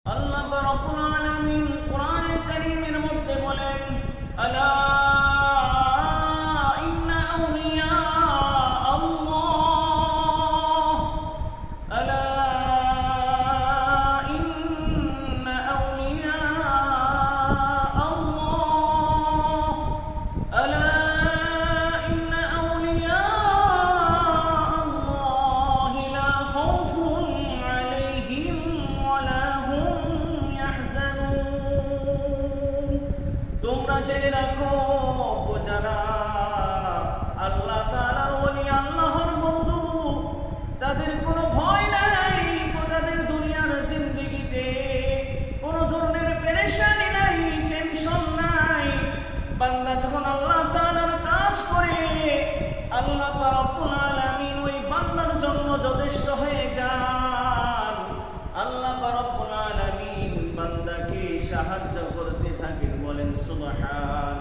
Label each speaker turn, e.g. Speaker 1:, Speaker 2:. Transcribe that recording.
Speaker 1: আল্লাহ রাব্বুল আলামিন কোরআনে কারীমের মধ্যে বলেন, আলা ইন্না আউলিয়া আল্লাহ, আলা ইন্না আউলিয়া আল্লাহ, আলা ইন্না আউলিয়া আল্লাহ লা খাউফুন আলাইহিম ওয়ালা তোমরা জেনে রাখো, যারা আল্লাহ তাআলার ওলি, আল্লাহর বন্ধু, তাদের কোনো ভয় নাই, তাদের দুনিয়ার জিন্দেগিতে কোনো ধরনের পেরেশানি নাই, টেনশন নাই। বান্দা যখন আল্লাহ তাআলার কাজ করে, আল্লাহ রাব্বুল আলামিন ওই বান্দার জন্য যথেষ্ট হয়ে যান। আল্লাহ রাব্বুল আলামিন বান্দাকে সাহায্য করতে থাকেন। বলেন সুবহান।